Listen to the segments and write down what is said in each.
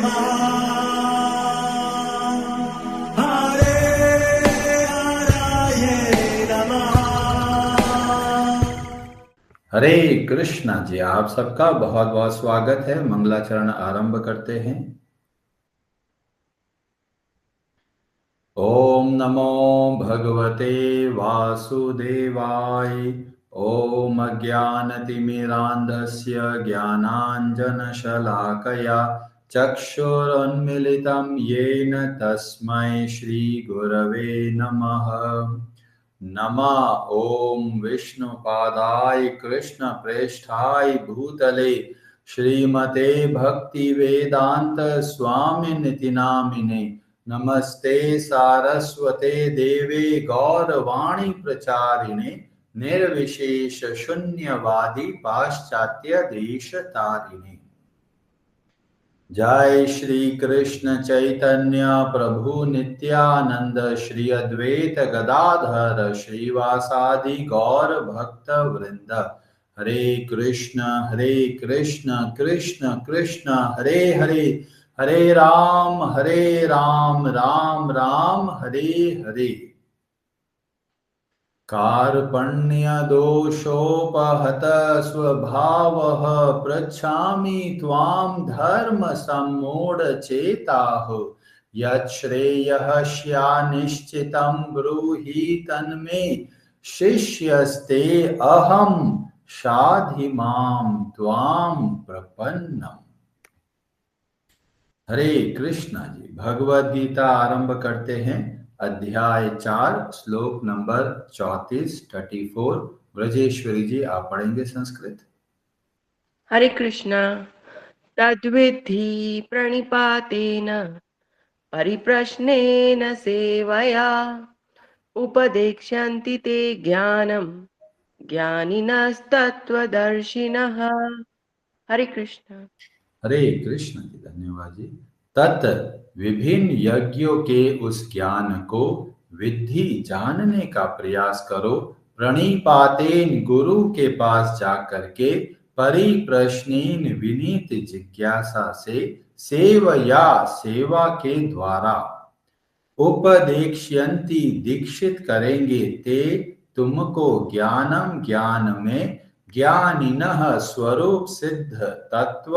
हरे कृष्णा जी, आप सबका बहुत बहुत स्वागत है। मंगलाचरण आरंभ करते हैं। ओम नमो भगवते वासुदेवाय। ओम अज्ञानतिमिरान्धस्य ज्ञानाञ्जनशलाकया चक्षुरुन्मीलितं येन तस्मै श्रीगुरवे नमः। नमः ओम विष्णुपादाय कृष्ण प्रेष्ठाय भूतले श्रीमते भक्ति वेदांत स्वामिनिति नामिने नमस्ते सारस्वते देवे गौरवाणी प्रचारिणे निर्विशेष शून्यवादी पाश्चात्य देश तारिणे। जय श्री कृष्ण चैतन्य प्रभु नित्यानंद श्री अद्वैत गदाधर श्रीवासादि गौर भक्त वृंद। हरे कृष्ण कृष्ण कृष्ण हरे हरे, हरे राम राम राम हरे हरे। कार्पण्यदोषोपहत स्वभावः पृच्छामि त्वां धर्म सम्मूढचेताः। यच्छ्रेयः स्यान्निश्चितं ब्रूहि तन्मे शिष्यस्ते अहं शाधि मां त्वां प्रपन्नम्। हरे कृष्णा जी, भगवद गीता आरंभ करते हैं। अध्याय 4 श्लोक नंबर 34। ब्रजेश्वरी जी आप पढ़ेंगे संस्कृत। हरे कृष्णा। तद्विद्धि प्रणिपातेन परिप्रश्नेन सेवया उपदेक्ष्यन्ति ते ज्ञानं ज्ञानिनस्तत्त्वदर्शिनः। हरे कृष्ण। हरे कृष्ण जी, धन्यवाद जी। तत् विभिन्न यज्ञों के उस ज्ञान को विधि जानने का प्रयास करो। प्रणिपातेन गुरु के पास जाकर के, परिप्रश्नेन विनीत जिज्ञासा से, सेवया सेवा के द्वारा, उपदेक्ष्यन्ति दीक्षित करेंगे ते तुमको ज्ञानम ज्ञान में, ज्ञानिनः स्वरूप सिद्ध तत्व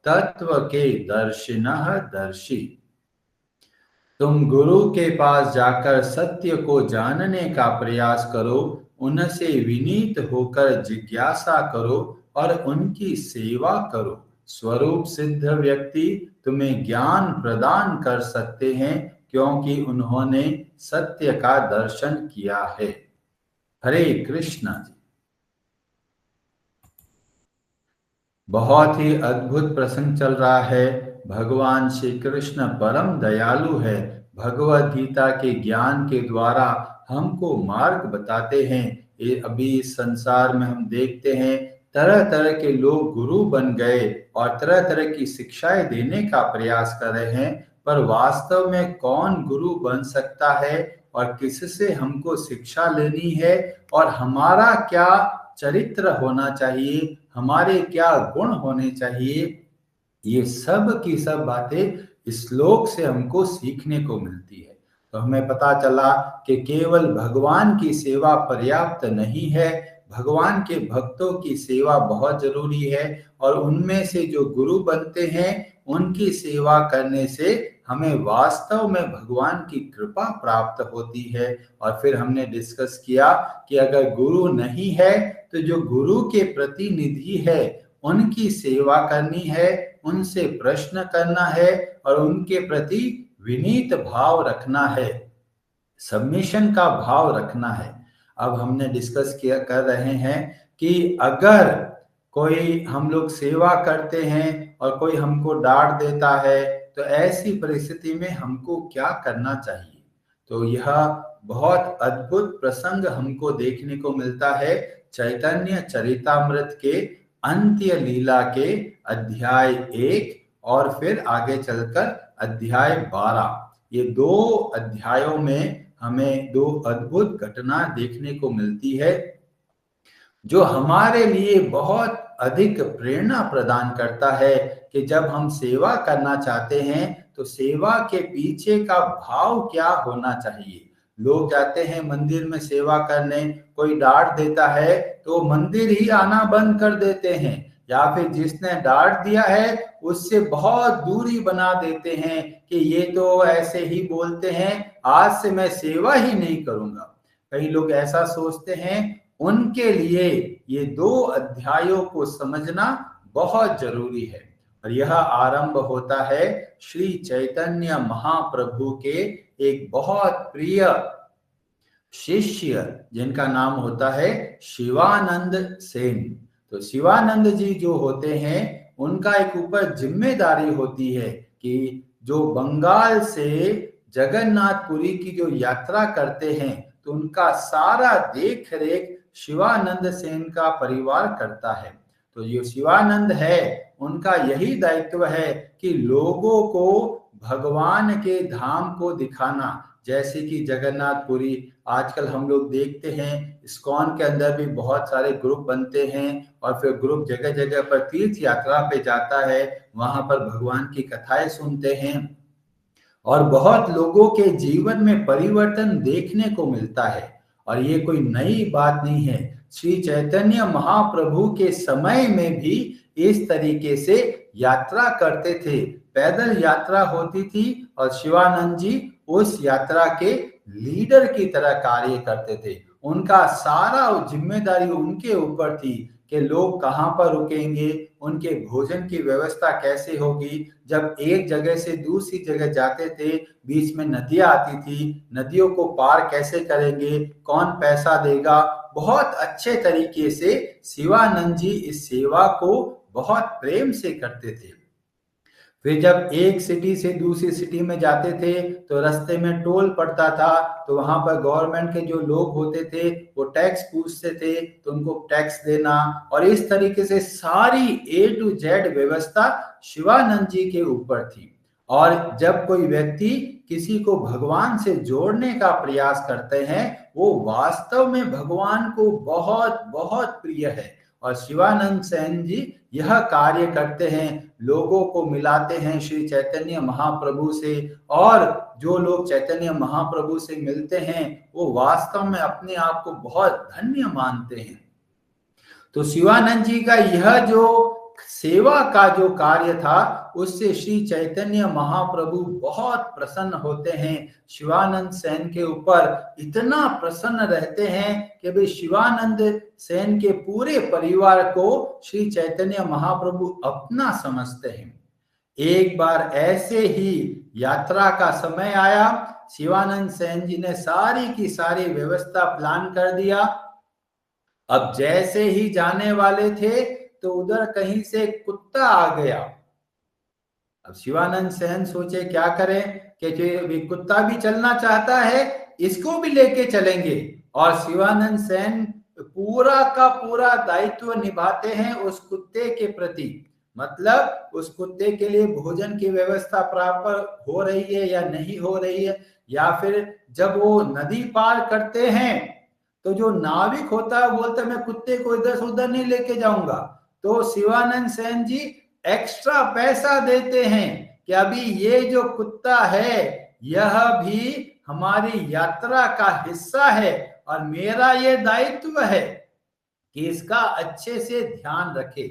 तत्व के दर्शिनः दर्शी। तुम गुरु के पास जाकर सत्य को जानने का प्रयास करो, उनसे विनीत होकर जिज्ञासा करो और उनकी सेवा करो। स्वरूप सिद्ध व्यक्ति तुम्हें ज्ञान प्रदान कर सकते हैं क्योंकि उन्होंने सत्य का दर्शन किया है। हरे कृष्णा जी। बहुत ही अद्भुत प्रसंग चल रहा है। भगवान श्री कृष्ण परम दयालु है। भगवद गीता के ज्ञान के द्वारा हमको मार्ग बताते हैं। ये अभी इस संसार में हम देखते हैं तरह तरह के लोग गुरु बन गए और तरह तरह की शिक्षाएं देने का प्रयास कर रहे हैं, पर वास्तव में कौन गुरु बन सकता है और किससे हमको शिक्षा लेनी है और हमारा क्या चरित्र होना चाहिए, हमारे क्या गुण होने चाहिए, ये सब की सब बातें इस श्लोक से हमको सीखने को मिलती है। तो हमें पता चला कि केवल भगवान की सेवा पर्याप्त नहीं है, भगवान के भक्तों की सेवा बहुत जरूरी है और उनमें से जो गुरु बनते हैं उनकी सेवा करने से हमें वास्तव में भगवान की कृपा प्राप्त होती है। और फिर हमने डिस्कस किया कि अगर गुरु नहीं है तो जो गुरु के प्रतिनिधि है उनकी सेवा करनी है, उनसे प्रश्न करना है और उनके प्रति विनीत भाव रखना है, सबमिशन का भाव रखना है। अब हमने डिस्कस किया कर रहे हैं कि अगर कोई हम लोग सेवा करते हैं और कोई हमको डांट देता है तो ऐसी परिस्थिति में हमको क्या करना चाहिए। तो यह बहुत अद्भुत प्रसंग हमको देखने को मिलता है चैतन्य चरितामृत के अंत्य लीला के अध्याय 1 और फिर आगे चलकर अध्याय 12। ये दो अध्यायों में हमें दो अद्भुत घटना देखने को मिलती है जो हमारे लिए बहुत अधिक प्रेरणा प्रदान करता है कि जब हम सेवा करना चाहते हैं तो सेवा के पीछे का भाव क्या होना चाहिए। लोग जाते हैं मंदिर में सेवा करने, कोई डांट देता है तो मंदिर ही आना बंद कर देते हैं, या फिर जिसने डांट दिया है उससे बहुत दूरी बना देते हैं कि ये तो ऐसे ही बोलते हैं, आज से मैं सेवा ही नहीं करूंगा। कई लोग ऐसा सोचते हैं। उनके लिए ये 2 अध्यायों को समझना बहुत जरूरी है। और यह आरंभ होता है श्री चैतन्य महाप्रभु के एक बहुत प्रिय शिष्य जिनका नाम होता है शिवानंद सेन। तो शिवानंद जी जो होते हैं उनका एक ऊपर जिम्मेदारी होती है कि जो बंगाल से जगन्नाथपुरी की जो यात्रा करते हैं तो उनका सारा देख रेख शिवानंद सेन का परिवार करता है। तो ये शिवानंद है, उनका यही दायित्व है कि लोगों को भगवान के धाम को दिखाना। जैसे कि जगन्नाथपुरी आजकल हम लोग देखते हैं, इस्कॉन के अंदर भी बहुत सारे ग्रुप बनते हैं और फिर ग्रुप जगह जगह पर तीर्थ यात्रा पे जाता है, वहां पर भगवान की कथाएं सुनते हैं और बहुत लोगों के जीवन में परिवर्तन देखने को मिलता है। और ये कोई नई बात नहीं है, श्री चैतन्य महाप्रभु के समय में भी इस तरीके से यात्रा करते थे, पैदल यात्रा होती थी और शिवानंद जी उस यात्रा के लीडर की तरह कार्य करते थे। उनका सारा जिम्मेदारी उनके ऊपर थी कि लोग कहाँ पर रुकेंगे, उनके भोजन की व्यवस्था कैसे होगी। जब एक जगह से दूसरी जगह जाते थे, बीच में नदियां आती थी, नदियों को पार कैसे करेंगे, कौन पैसा देगा। बहुत अच्छे तरीके से शिवानंद जी इस सेवा को बहुत प्रेम से करते थे। फिर जब एक सिटी से दूसरी सिटी में जाते थे तो रास्ते में टोल पड़ता था, तो वहां पर गवर्नमेंट के जो लोग होते थे वो टैक्स पूछते थे, तो उनको टैक्स देना। और इस तरीके से सारी A to Z व्यवस्था शिवानंद जी के ऊपर थी। और जब कोई व्यक्ति किसी को भगवान से जोड़ने का प्रयास करते हैं, वो वास्तव में भगवान को बहुत बहुत प्रिय है। और शिवानंद सेन जी यह कार्य करते हैं, लोगों को मिलाते हैं श्री चैतन्य महाप्रभु से, और जो लोग चैतन्य महाप्रभु से मिलते हैं वो वास्तव में अपने आप को बहुत धन्य मानते हैं। तो शिवानंद जी का यह जो सेवा का जो कार्य था उससे श्री चैतन्य महाप्रभु बहुत प्रसन्न होते हैं। शिवानंद सेन के ऊपर इतना प्रसन्न रहते हैं कि भाई शिवानंद सेन के पूरे परिवार को श्री चैतन्य महाप्रभु अपना समझते हैं। एक बार ऐसे ही यात्रा का समय आया, शिवानंद सेन जी ने सारी की सारी व्यवस्था प्लान कर दिया। अब जैसे ही जाने वाले थे तो उधर कहीं से कुत्ता आ गया। अब शिवानंद सेन सोचे क्या करें कि कुत्ता भी चलना चाहता है, इसको भी लेके चलेंगे। और शिवानंद सेन पूरा का पूरा दायित्व निभाते हैं उस कुत्ते के प्रति। मतलब उस कुत्ते के लिए भोजन की व्यवस्था प्राप्त हो रही है या नहीं हो रही है, या फिर जब वो नदी पार करते हैं तो जो नाविक होता है बोलता है मैं कुत्ते को इधर से उधर नहीं लेके जाऊंगा, तो शिवानंद सेन जी एक्स्ट्रा पैसा देते हैं कि अभी ये जो कुत्ता है यह भी हमारी यात्रा का हिस्सा है और मेरा ये दायित्व है कि इसका अच्छे से ध्यान रखे।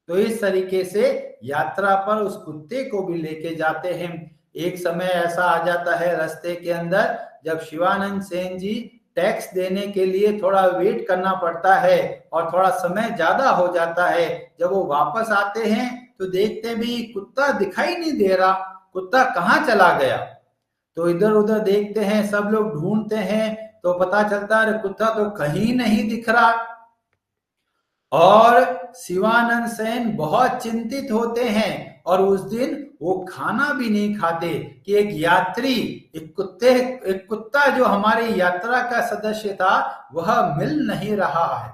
तो इस तरीके से यात्रा पर उस कुत्ते को भी लेके जाते हैं। एक समय ऐसा आ जाता है रास्ते के अंदर जब शिवानंद सेन जी टैक्स देने के लिए थोड़ा वेट करना पड़ता है और थोड़ा समय ज्यादा हो जाता है। जब वो वापस आते हैं तो देखते भी कुत्ता दिखाई नहीं दे रहा, कुत्ता कहाँ चला गया। तो इधर उधर देखते हैं, सब लोग ढूंढते हैं, तो पता चलता है कुत्ता तो कहीं नहीं दिख रहा। और शिवानंद सेन बहुत चिंतित होते हैं और उस दिन वो खाना भी नहीं खाते कि एक यात्री, एक कुत्ता जो हमारी यात्रा का सदस्य था वह मिल नहीं रहा है।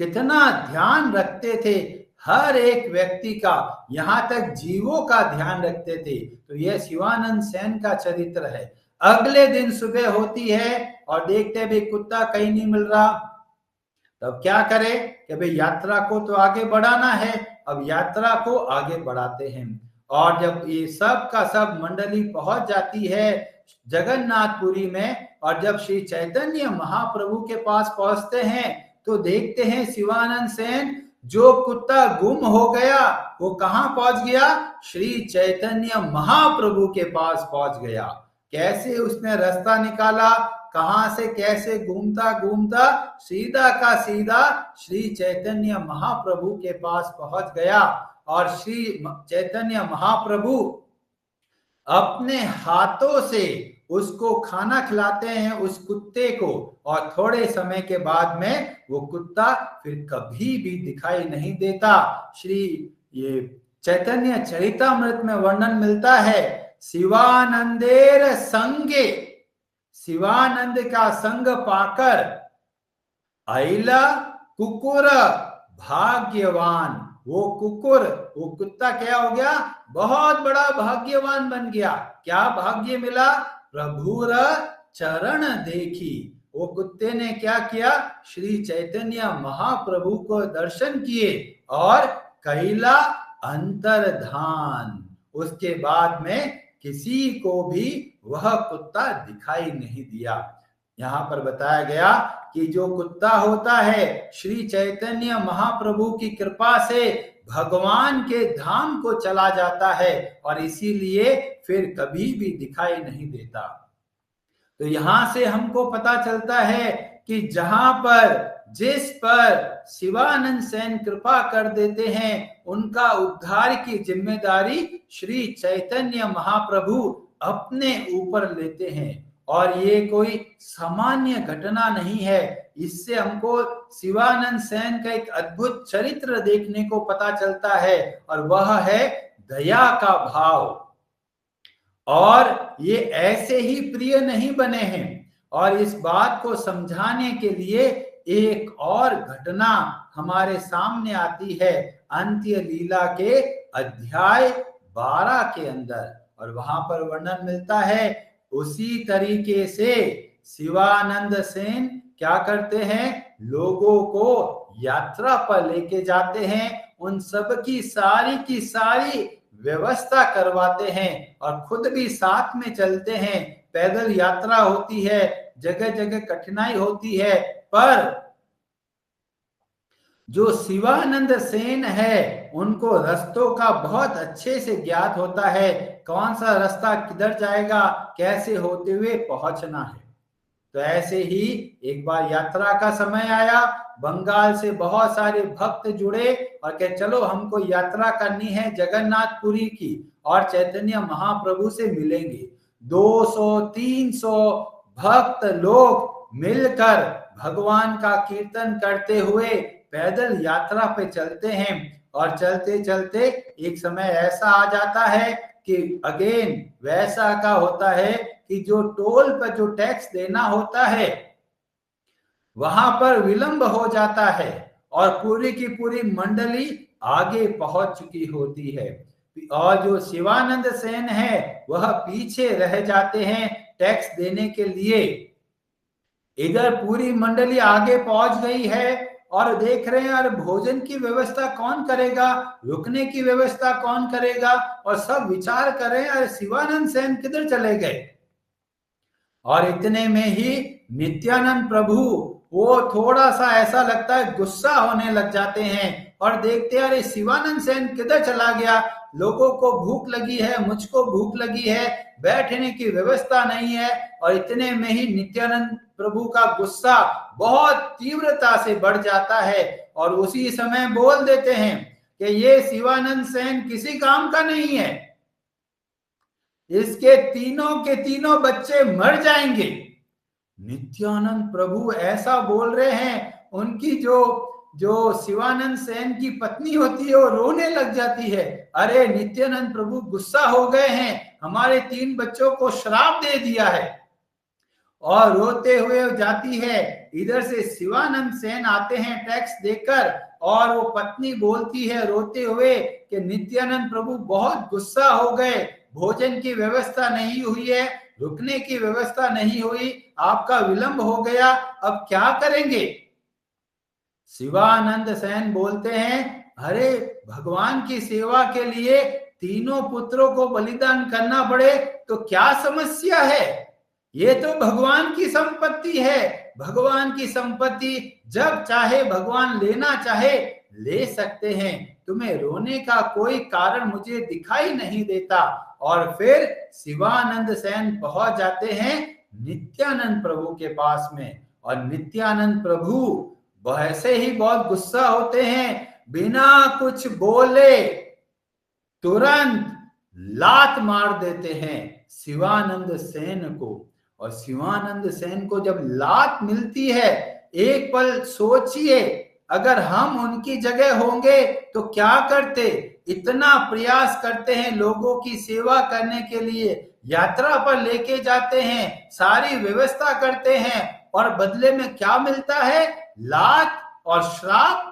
कितना ध्यान रखते थे हर एक व्यक्ति का, यहाँ तक जीवों का ध्यान रखते थे। तो यह शिवानंद सेन का चरित्र है। अगले दिन सुबह होती है और देखते भी कुत्ता कहीं नहीं मिल रहा। तब क्या करे कि भाई यात्रा को तो आगे बढ़ाना है, अब यात्रा को आगे बढ़ाते हैं। और जब ये सब का सब मंडली पहुंच जाती है जगन्नाथपुरी में, और जब श्री चैतन्य महाप्रभु के पास पहुंचते हैं तो देखते हैं शिवानंद सेन जो कुत्ता गुम हो गया वो कहां पहुंच गया, श्री चैतन्य महाप्रभु के पास पहुंच गया। कैसे उसने रास्ता निकाला, कहां से कैसे घूमता घूमता सीधा का सीधा श्री चैतन्य महाप्रभु के पास पहुंच गया। और श्री चैतन्य महाप्रभु अपने हाथों से उसको खाना खिलाते हैं उस कुत्ते को, और थोड़े समय के बाद में वो कुत्ता फिर कभी भी दिखाई नहीं देता। श्री ये चैतन्य चरितामृत में वर्णन मिलता है, शिवानंदेर संगे, शिवानंद का संग पाकर आइला कुकुर भाग्यवान, वो कुकुर वो कुत्ता क्या हो गया, बहुत बड़ा भाग्यवान बन गया। क्या भाग्य मिला, प्रभुर चरण देखी, वो कुत्ते ने क्या किया, श्री चैतन्य महाप्रभु को दर्शन किए और कैला अंतर्धान। उसके बाद में किसी को भी वह कुत्ता दिखाई नहीं दिया। यहाँ पर बताया गया कि जो कुत्ता होता है श्री चैतन्य महाप्रभु की कृपा से भगवान के धाम को चला जाता है और इसीलिए फिर कभी भी दिखाई नहीं देता। तो यहां से हमको पता चलता है कि जहां पर जिस पर शिवानंद सेन कृपा कर देते हैं उनका उद्धार की जिम्मेदारी श्री चैतन्य महाप्रभु अपने ऊपर लेते हैं। और ये कोई सामान्य घटना नहीं है, इससे हमको शिवानंद सेन का एक अद्भुत चरित्र देखने को पता चलता है और वह है दया का भाव। और ये ऐसे ही प्रिय नहीं बने हैं, और इस बात को समझाने के लिए एक और घटना हमारे सामने आती है अंत्य लीला के अध्याय 12 के अंदर, और वहां पर वर्णन मिलता है उसी तरीके से शिवानंद सेन क्या करते हैं, लोगों को यात्रा पर लेके जाते हैं, उन सब की सारी व्यवस्था करवाते हैं और खुद भी साथ में चलते हैं। पैदल यात्रा होती है, जगह जगह कठिनाई होती है, पर जो शिवानंद सेन है उनको रास्तों का बहुत अच्छे से ज्ञात होता है, कौन सा रास्ता किधर जाएगा, कैसे होते हुए पहुंचना है। तो ऐसे ही एक बार यात्रा का समय आया, बंगाल से बहुत सारे भक्त जुड़े और कहे चलो हमको यात्रा करनी है जगन्नाथपुरी की और चैतन्य महाप्रभु से मिलेंगे। 200-300 भक्त लोग मिलकर भगवान का कीर्तन करते हुए पैदल यात्रा पे चलते हैं, और चलते चलते एक समय ऐसा आ जाता है कि अगेन वैसा का होता है कि जो टोल पर जो टैक्स देना होता है वहां पर विलंब हो जाता है और पूरी की पूरी मंडली आगे पहुंच चुकी होती है, और जो शिवानंद सेन है वह पीछे रह जाते हैं टैक्स देने के लिए। इधर पूरी मंडली आगे पहुंच गई है और देख रहे हैं अरे भोजन की व्यवस्था कौन करेगा, रुकने की व्यवस्था कौन करेगा, और सब विचार कर रहे हैं अरे शिवानंद सेन किधर चले गए। और इतने में ही नित्यानंद प्रभु वो थोड़ा सा ऐसा लगता है गुस्सा होने लग जाते हैं और देखते हैं अरे शिवानंद सेन किधर चला गया, लोगों को भूख लगी है, मुझको भूख लगी है, बैठने की व्यवस्था नहीं है। और इतने में ही नित्यानंद प्रभु का गुस्सा बहुत तीव्रता से बढ़ जाता है और उसी समय बोल देते हैं कि ये शिवानंद सेन किसी काम का नहीं है, इसके तीनों के तीनों बच्चे मर जाएंगे। नित्यानंद प्रभु ऐसा बोल रहे हैं, उनकी जो शिवानंद सेन की पत्नी होती है वो रोने लग जाती है, अरे नित्यानंद प्रभु गुस्सा हो गए हैं, हमारे 3 बच्चों को श्राप दे दिया है, और रोते हुए जाती है। इधर से शिवानंद सेन आते हैं टैक्स देकर और वो पत्नी बोलती है रोते हुए कि नित्यानंद प्रभु बहुत गुस्सा हो गए, भोजन की व्यवस्था नहीं हुई है, रुकने की व्यवस्था नहीं हुई, आपका विलंब हो गया, अब क्या करेंगे। शिवानंद सेन बोलते हैं, अरे भगवान की सेवा के लिए तीनों पुत्रों को बलिदान करना पड़े तो क्या समस्या है? ये तो भगवान की संपत्ति है। भगवान की संपत्ति जब चाहे भगवान लेना चाहे ले सकते हैं। तुम्हें रोने का कोई कारण मुझे दिखाई नहीं देता। और फिर शिवानंद सेन पहुंच जाते हैं नित्यानंद प्रभु के पास में, और नित्यानंद प्रभु वैसे ही बहुत गुस्सा होते हैं, बिना कुछ बोले तुरंत लात मार देते हैं शिवानंद सेन को। और शिवानंद सेन को जब लात मिलती है, एक पल सोचिए, अगर हम उनकी जगह होंगे तो क्या करते? इतना प्रयास करते हैं लोगों की सेवा करने के लिए, यात्रा पर लेके जाते हैं, सारी व्यवस्था करते हैं, और बदले में क्या मिलता है? लात और श्राप।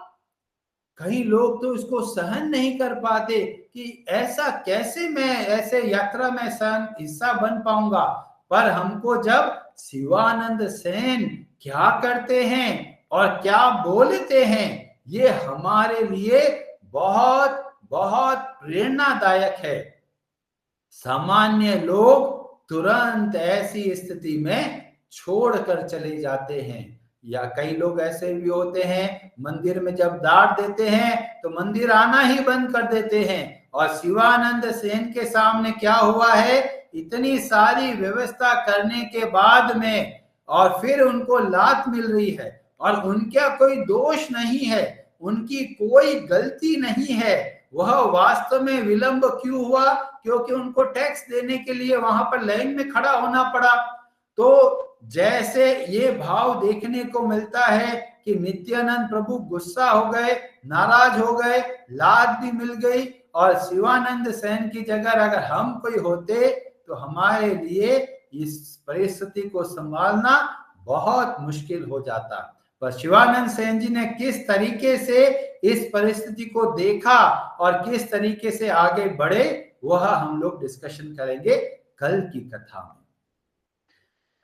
कई लोग तो इसको सहन नहीं कर पाते कि ऐसा कैसे मैं ऐसे यात्रा में हिस्सा बन पाऊंगा। पर हमको जब शिवानंद सेन क्या करते हैं और क्या बोलते हैं, ये हमारे लिए बहुत बहुत प्रेरणादायक है। सामान्य लोग तुरंत ऐसी स्थिति में छोड़कर चले जाते हैं, या कई लोग ऐसे भी होते हैं मंदिर में जब दान देते हैं तो मंदिर आना ही बंद कर देते हैं। और शिवानंद सेन के सामने क्या हुआ है? इतनी सारी व्यवस्था करने के बाद में और फिर उनको लात मिल रही है, और उनका कोई दोष नहीं है, उनकी कोई गलती नहीं है। वह वास्तव में विलंब क्यों हुआ? क्योंकि उनको टैक्स देने के लिए वहां पर लाइन में खड़ा होना पड़ा। तो जैसे ये भाव देखने को मिलता है कि नित्यानंद प्रभु गुस्सा हो गए, नाराज हो गए, लात भी मिल गई, और शिवानंद सेन की जगह अगर हम कोई होते तो हमारे लिए इस परिस्थिति को संभालना बहुत मुश्किल हो जाता। पर शिवानंद सेन जी ने किस तरीके से इस परिस्थिति को देखा और किस तरीके से आगे बढ़े, वह हम लोग डिस्कशन करेंगे कल की कथा में।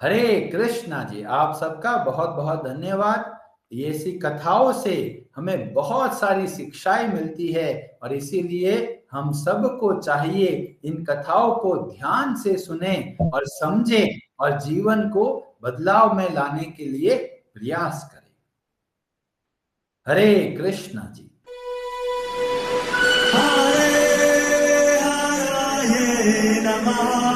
हरे कृष्णा जी, आप सबका बहुत बहुत धन्यवाद। ये ऐसी कथाओं से हमें बहुत सारी शिक्षाएं मिलती है, और इसीलिए हम सबको चाहिए इन कथाओं को ध्यान से सुने और समझें और जीवन को बदलाव में लाने के लिए प्रयास करें। हरे कृष्णा जी। हरे हरे नमः।